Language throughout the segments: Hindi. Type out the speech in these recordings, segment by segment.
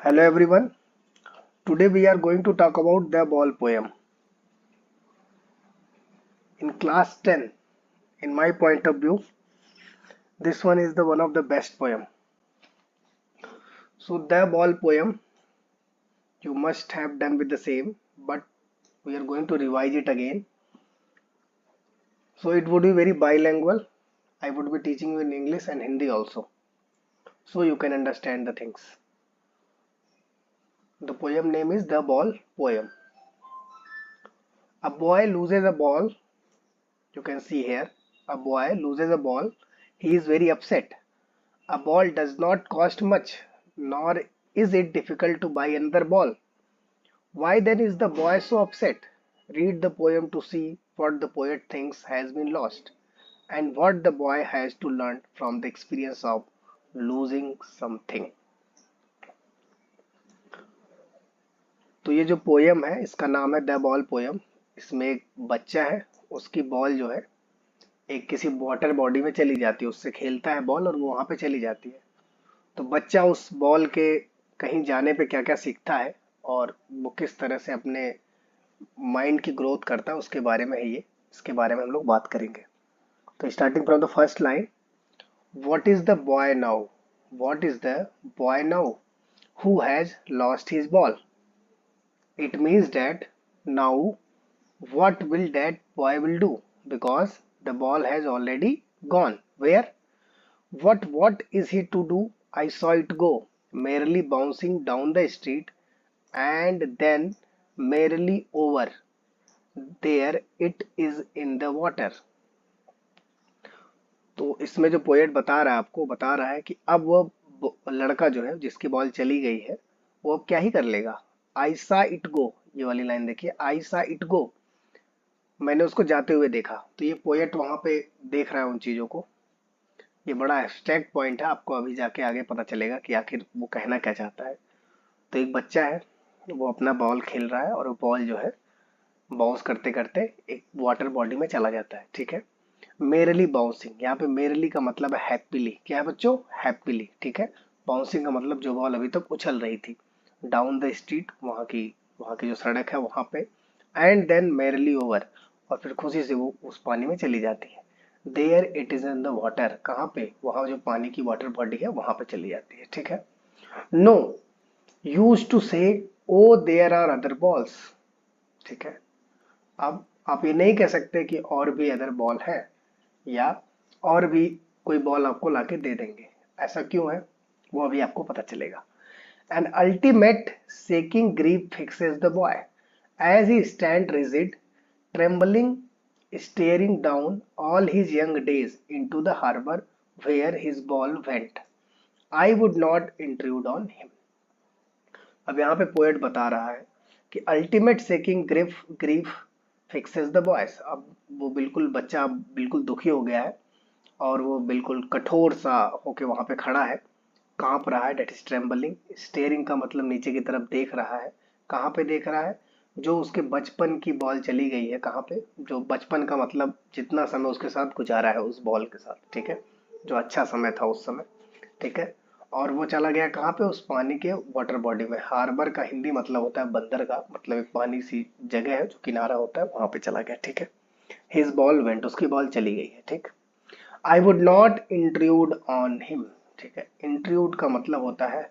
Hello everyone. Today we are going to talk about the ball poem. In class 10, in my point of view, this one is the one of the best poem. So the ball poem you must have done with the same, but we are going to revise it again. So it would be very bilingual. I would be teaching you in English and Hindi also, so you can understand the things. The poem name is The Ball Poem. A boy loses a ball. You can see here. A boy loses a ball. He is very upset. A ball does not cost much, nor is it difficult to buy another ball. Why then is the boy so upset? Read the poem to see what the poet thinks has been lost and what the boy has to learn from the experience of losing something. तो ये जो पोयम है इसका नाम है द बॉल पोयम। इसमें एक बच्चा है, उसकी बॉल जो है एक किसी वाटर बॉडी में चली जाती है, उससे खेलता है बॉल और वो वहां पे चली जाती है। तो बच्चा उस बॉल के कहीं जाने पे क्या क्या सीखता है और वो किस तरह से अपने माइंड की ग्रोथ करता है उसके बारे में है ये। इसके बारे में हम लोग बात करेंगे। तो starting from the first line, what is the boy now, what is the boy now who has lost his ball. It means that now what will that boy will do because the ball has already gone where. What is he to do? I saw it go merrily bouncing down the street and then merrily over there it is in the water. तो इसमें जो पोएट बता रहा है, आपको बता रहा है कि अब वो लड़का जो है जिसकी बॉल चली गई है वो अब क्या ही कर लेगा। आई सा इट गो, ये वाली लाइन देखिए, आई सा इट गो, मैंने उसको जाते हुए देखा। तो ये पोएट वहां पे देख रहा है उन चीजों को। ये बड़ा एब्स्ट्रैक्ट पॉइंट है, आपको अभी जाके आगे पता चलेगा कि आखिर वो कहना क्या चाहता है। तो एक बच्चा है, वो अपना बॉल खेल रहा है और वो बॉल जो है बाउंस करते करते एक वाटर बॉडी में चला जाता है। ठीक है, मेरली बाउंसिंग, यहाँ पे मेरली का मतलब है हैप्पीली। क्या है बच्चों? हैप्पीली। ठीक है, बाउंसिंग का मतलब जो बॉल अभी तक उछल रही थी। डाउन द स्ट्रीट, वहाँ की जो सड़क है वहां पे। एंड देन मेरली ओवर, और फिर खुशी से वो उस पानी में चली जाती है। There it is in the water, कहाँ पे? वहां जो पानी की वाटर बॉडी है वहां पे चली जाती है। ठीक है, नो यूज टू से oh there are other balls. ठीक है, अब आप ये नहीं कह सकते कि और भी अदर बॉल है या और भी कोई बॉल आपको लाके दे देंगे। ऐसा क्यों है वो अभी आपको पता चलेगा। An ultimate shaking grief fixes the boy as he stands rigid, trembling, staring down all his young days into the harbor where his ball went. I would not intrude on him. अब यहाँ पे पोएट बता रहा है कि ultimate seeking grief fixes the boys. अब वो बिल्कुल बच्चा बिल्कुल दुखी हो गया है और वो बिल्कुल कठोर सा होके वहां पे खड़ा है, कांप रहा है। Date is trembling. स्टेयरिंग का मतलब नीचे की तरफ देख रहा है। कहाँ पे देख रहा है? जो उसके बचपन की बॉल चली गई है, कहाँ पे? जो बचपन का मतलब जितना समय उसके साथ गुजारा है उस बॉल के साथ। ठीक है, जो अच्छा समय था उस समय। ठीक है, और वो चला गया कहाँ पे? उस पानी के वाटर बॉडी में। हार्बर का हिंदी मतलब होता है बंदरगाह, मतलब एक पानी सी जगह है जो किनारा होता है, वहां पे चला गया। ठीक है, हिज बॉल वेंट, उसकी बॉल चली गई है। ठीक, I would not intrude on him. ठीक है, इंट्रूड का मतलब होता है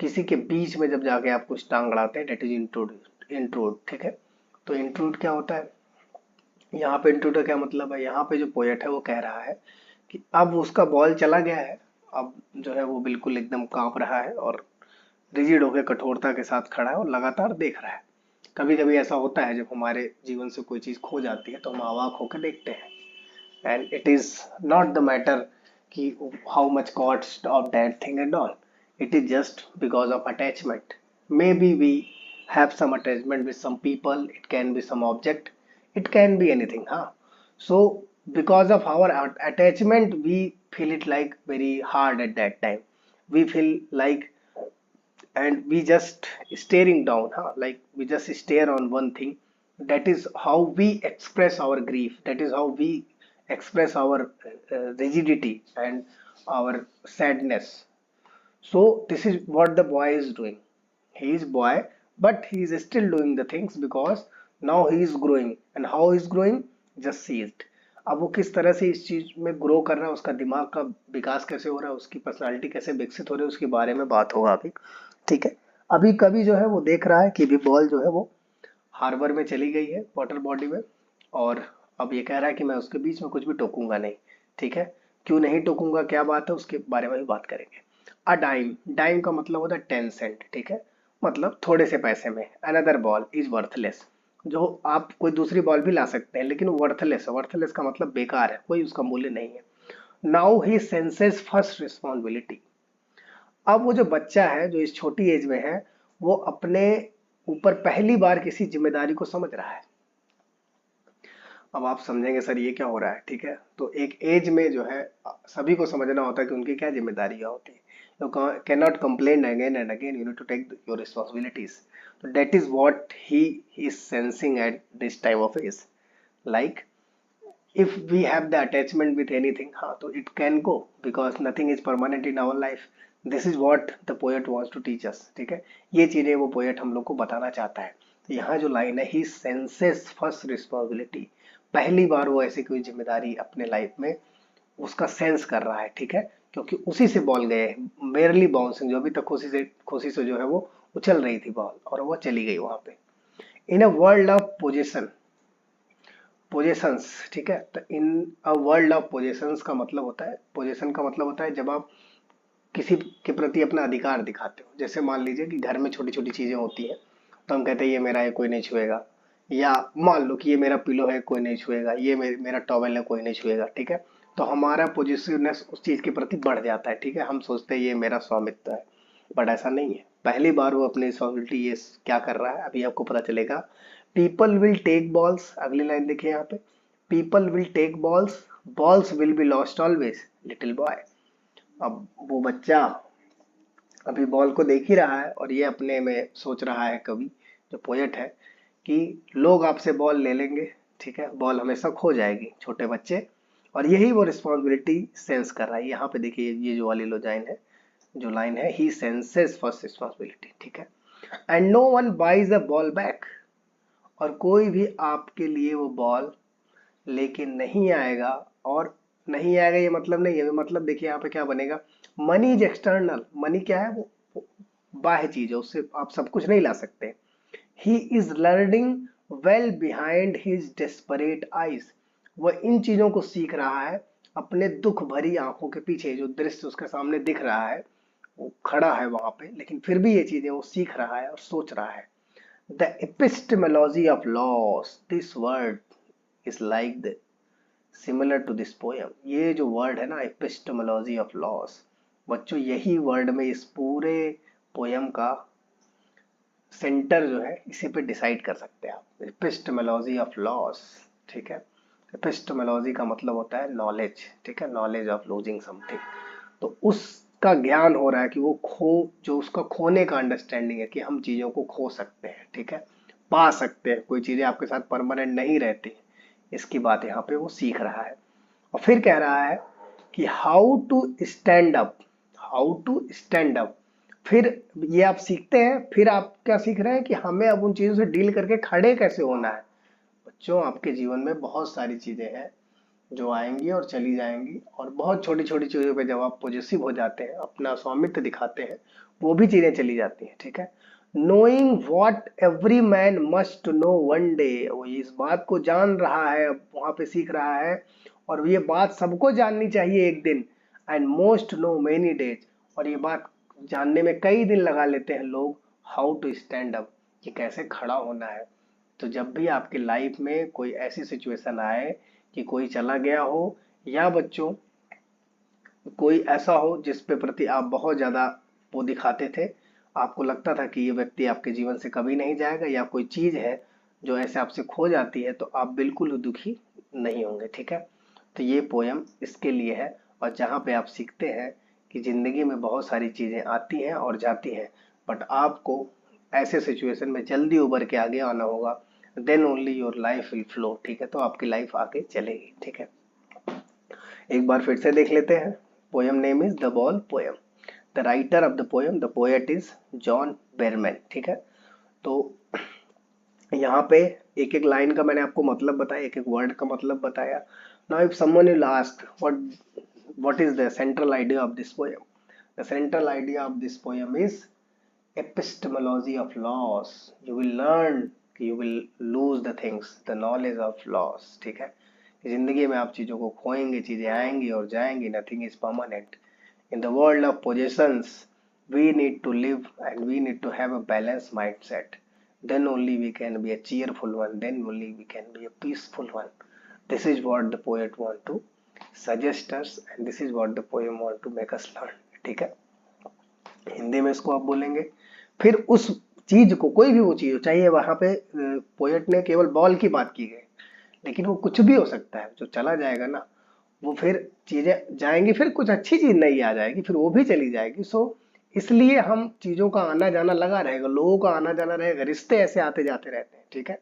किसी के बीच में जब जाके आप कुछ टांग अड़ाते हैं, डेट इज इंट्रूड। इंट्रूड, ठीक है। तो इंट्रूड क्या होता है? यहाँ पे इंट्रूड का क्या मतलब है? यहाँ पे जो पोएट है वो कह रहा है कि अब उसका बॉल चला गया है, अब जो है वो बिल्कुल एकदम कांप रहा है और रिजिड होकर कठोरता के साथ खड़ा है और लगातार देख रहा है। कभी कभी ऐसा होता है जब हमारे जीवन से कोई चीज खो जाती है तो हम अवाक होकर देखते हैं। And it is not the matter ki how much cost of that thing and all. It is just because of attachment. Maybe we have some attachment with some people. It can be some object. It can be anything, huh? So because of our attachment, we feel it like very hard at that time. We feel like, and we just staring down, huh? Like we just stare on one thing. That is how we express our grief. That is how we express our rigidity and our sadness. So this is what the boy is doing. He is boy, but he is still doing the things because now he is growing. And how he is growing? Just see it. अब वो किस तरह से इस चीज में ग्रो कर रहा है, उसका दिमाग का विकास कैसे हो रहा है, उसकी पर्सनालिटी कैसे विकसित हो रही है, उसके बारे में बात होगा अभी। ठीक है। अभी कभी जो है वो देख रहा है कि भी बॉल जो है वो हार्बर में चली गई है, वाटर बॉडी में, और अब ये कह रहा है कि मैं उसके बीच में कुछ भी टोकूंगा नहीं। ठीक है। क्यों नहीं टोकूंगा, क्या बात है, उसके बारे में भी बात करेंगे। अ डाइम, डाइम का मतलब होता है 10 सेंट। ठीक है। मतलब थोड़े से पैसे में। अनदर बॉल इज वर्थलेस, जो आप कोई दूसरी बॉल भी ला सकते हैं लेकिन वर्थलेस है। वर्थलेस का मतलब बेकार है, कोई उसका मूल्य नहीं है। Now he senses first responsibility. अब वो जो बच्चा है जो इस छोटी एज में है, वो अपने ऊपर पहली बार किसी जिम्मेदारी को समझ रहा है। अब आप समझेंगे सर ये क्या हो रहा है। ठीक है। तो एक एज में जो है सभी को समझना होता है कि उनकी क्या जिम्मेदारियां होती हैं। You can not complain again and again, you need to take your responsibilities. तो that is what he is sensing at this time of age. Like if we have the attachment with anything, हाँ, तो it can go because nothing is permanent in our life. This is what the poet wants to teach us. ठीक है। ये चीजें वो पोएट हम लोग को बताना चाहता है। तो यहाँ जो लाइन है, ही सेंसेस फर्स्ट रिस्पॉन्सिबिलिटी, पहली बार वो ऐसी कोई जिम्मेदारी अपने लाइफ में उसका सेंस कर रहा है। ठीक है। क्योंकि उसी से बॉल गए, मेरली बाउंसिंग, जो अभी तक खुशी से जो है वो उछल रही थी बॉल, और वो चली गई वहां पे। In a world of position, possessions. ठीक है। तो in a world of possessions का मतलब होता है, पोजेशन का मतलब होता है जब आप किसी के प्रति अपना अधिकार दिखाते हो। जैसे मान लीजिए कि घर में छोटी छोटी चीजें होती हैं, तो हम कहते हैं ये मेरा है, कोई नहीं छुएगा। या मान लो कि ये मेरा पिलो है, कोई नहीं छुएगा। ये मेरा टॉवेल है, कोई नहीं छुएगा। ठीक है। तो हमारा पॉजिटिवनेस उस चीज के प्रति बढ़ जाता है। ठीक है। हम सोचते हैं ये मेरा स्वामित्व है, बट ऐसा नहीं है। पहली बार वो अपनी रिस्पॉन्सिबिलिटी ये क्या कर रहा है, अभी आपको पता चलेगा। पीपल विल टेक बॉल्स, अगली लाइन देखिए यहाँ पे। People will take balls, balls will be lost always, little boy. अब वो बच्चा अभी बॉल को देख ही रहा है और ये अपने में सोच रहा है, कवि जो पोएट है, कि लोग आपसे बॉल ले लेंगे। ठीक है। बॉल हमेशा खो जाएगी, छोटे बच्चे। और यही वो रिस्पॉन्सिबिलिटी सेंस कर रहा है। यहाँ पे देखिए ये जो वाली लो लाइन है, जो लाइन है, ही सेंसेस फर्स्ट रिस्पॉन्सिबिलिटी। ठीक है। And no one buys a ball back, और कोई भी आपके लिए वो बॉल लेके नहीं आएगा। और नहीं आएगा ये मतलब नहीं है, मतलब देखिए यहाँ पे क्या बनेगा। मनी इज एक्सटर्नल, मनी क्या है, वो बाह्य चीज है, उससे आप सब कुछ नहीं ला सकते। He is learning well behind his desperate eyes, वह इन चीजों को सीख रहा है अपने दुख भरी आंखों के पीछे। जो दृश्य उसके सामने दिख रहा है, वो खड़ा है वहां पे, लेकिन फिर भी ये चीजें वो सीख रहा है और सोच रहा है। The epistemology of loss, this word is like the similar to this poem। ये जो वर्ड है ना, epistemology of loss, बच्चों यही वर्ड में इस पूरे पोयम का सेंटर जो है, इसी पे डिसाइड कर सकते हैं आप। epistemology of loss। ठीक है। epistemology का मतलब होता है नॉलेज। ठीक है। Knowledge of losing something. तो उसका ज्ञान हो रहा है कि वो जो उसका खोने का अंडरस्टैंडिंग है कि हम चीजों को खो सकते हैं। ठीक है। पा सकते हैं, कोई चीजें आपके साथ परमानेंट नहीं रहती, इसकी बात यहाँ पे वो सीख रहा है। और फिर कह रहा है कि how to stand up, how to stand up. फिर ये आप सीखते हैं, फिर आप क्या सीख रहे हैं कि हमें अब उन चीजों से डील करके खड़े कैसे होना है। बच्चों आपके जीवन में बहुत सारी चीजें हैं जो आएंगी और चली जाएंगी, और बहुत छोटी छोटी चीजों पे जब आप पॉजिटिव हो जाते हैं, अपना स्वामित्व दिखाते हैं, वो भी चीजें चली जाती हैं। ठीक है। Knowing what every man must know one day, वो इस बात को जान रहा है, वहां पे सीख रहा है, और ये बात सबको जाननी चाहिए एक दिन। And most know many days, और ये बात जानने में कई दिन लगा लेते हैं लोग। हाउ टू स्टैंड अप, कि कैसे खड़ा होना है। तो जब भी आपकी लाइफ में कोई ऐसी सिचुएशन आए कि कोई चला गया हो, या बच्चों कोई ऐसा हो जिस पे प्रति आप बहुत ज्यादा वो दिखाते थे, आपको लगता था कि ये व्यक्ति आपके जीवन से कभी नहीं जाएगा, या कोई चीज है जो ऐसे आपसे खो जाती है, तो आप बिल्कुल दुखी नहीं होंगे। ठीक है। तो ये पोयम इसके लिए है, और जहाँ पे आप सीखते हैं कि जिंदगी में बहुत सारी चीजें आती हैं और जाती हैं, बट आपको ऐसे सिचुएशन में जल्दी उभर के आगे आना होगा। Then only your life will flow. ठीक है। तो आपकी लाइफ आगे चलेगी। ठीक है। एक बार फिर से देख लेते हैं। Poem name is the ball poem. The writer of the poem, the poet is John Berryman, ठीक है। तो यहाँ पे एक एक लाइन का मैंने आपको मतलब बताया, एक एक वर्ड का मतलब बताया। Now if someone will ask what is the central idea of this poem, the central idea of this poem is epistemology of laws. You will learn, you will lose the things, the knowledge of laws, ठीक है। जिंदगी में आप चीजों को खोएंगे, चीजें आएंगी और जाएंगी, nothing is permanent. In the world of possessions, we need to live and we need to have a balanced mindset. Then only we can be a cheerful one, then only we can be a peaceful one. This is what the poet want to suggest us and this is what the poem want to make us learn, ठीक है। हिंदी में इसको आप बोलेंगे। फिर उस चीज को, कोई भी वो चीज हो, चाहिए वहां पे पोएट ने केवल बॉल की बात की गई, लेकिन वो कुछ भी हो सकता है, जो चला जाएगा ना, वो फिर चीजें जाएंगी, फिर कुछ अच्छी चीज नई आ जाएगी, फिर वो भी चली जाएगी। सो इसलिए हम चीजों का आना जाना लगा रहेगा, लोगों का आना जाना रहेगा, रिश्ते ऐसे आते जाते रहते हैं, ठीक है।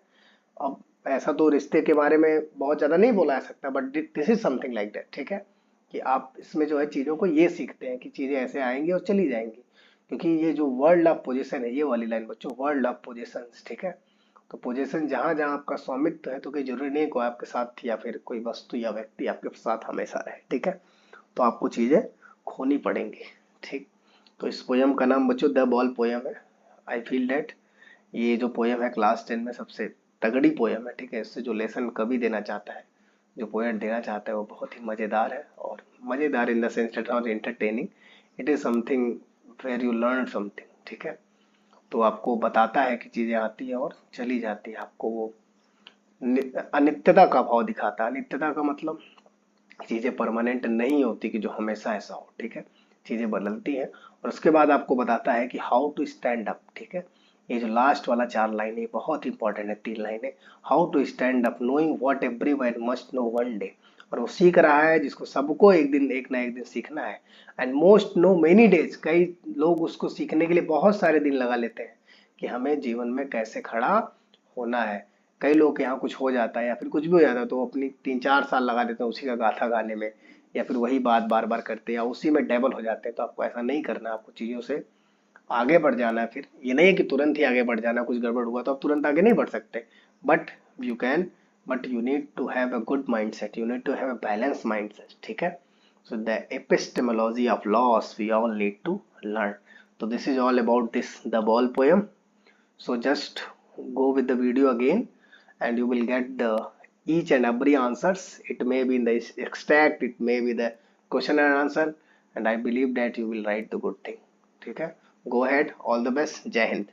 अब ऐसा तो रिश्ते के बारे में बहुत ज्यादा नहीं बोला जा सकता, but this is something like that, ठीक है। कि आप इसमें जो है चीजों को ये सीखते हैं कि चीजें ऐसे आएंगी और चली जाएंगी। क्योंकि ये जो वर्ल्ड ऑफ पोजीशन है, ये वाली लाइन बच्चों, वर्ल्ड ऑफ पोजीशन, ठीक है। तो पोजीशन जहां जहां आपका स्वामित्व है, तो कोई जरूरी नहीं कोई आपके साथ या फिर कोई वस्तु या व्यक्ति आपके साथ हमेशा रहे, ठीक है। तो आपको चीजें खोनी पड़ेंगी, ठीक। तो इस पोयम का नाम बच्चों द बॉल पोयम है। आई फील डेट ये जो पोयम है क्लास 10 में सबसे तगड़ी पोयम है, ठीक है। इससे जो लेसन कवि देना चाहता है, जो पोएट देना चाहता है, वो बहुत ही मजेदार है। और मजेदार in the sense that not entertaining, it is something where you learn something, ठीक है। तो आपको बताता है कि चीजें आती है और चली जाती है, आपको वो अनित्यता का भाव दिखाता है। अनित्यता का मतलब चीजें परमानेंट नहीं होती कि जो हमेशा ऐसा हो, ठीक है। चीजें बदलती हैं। और उसके बाद आपको बताता है कि हाउ टू स्टैंड अप, ठीक है। ये जो लास्ट वाला 4 लाइन है बहुत इंपॉर्टेंट है, 3 लाइनें। How to stand up knowing what everyone must know one day. और वो सीख रहा है जिसको सबको एक दिन, एक ना एक दिन सीखना है। And most know many days, कई लोग उसको सीखने के लिए बहुत सारे दिन लगा लेते हैं कि हमें जीवन में कैसे खड़ा होना है। कई लोग के यहाँ कुछ हो जाता है या फिर कुछ भी हो जाता है तो वो अपनी 3-4 साल लगा देते हैं उसी का गाथा गाने में, या फिर वही बात बार बार करते हैं या उसी में डेबल हो जाते हैं। तो आपको ऐसा नहीं करना, आपको चीजों से आगे बढ़ जाना है। फिर ये नहीं है कि तुरंत ही आगे बढ़ जाना, कुछ गड़बड़ हुआ तो आप तुरंत आगे नहीं बढ़ सकते, but you can, but you need to have a good mind set, you need to have a balance mind set, ठीक है। So the epistemology of loss we all need to learn. तो this is all about this the ball poem. So just go with the video again and you will get the each and every answers. It may be in the extract, it may be the question and answer, and I believe that you will write the good thing, ठीक है। Go ahead, all the best, जय हिंद।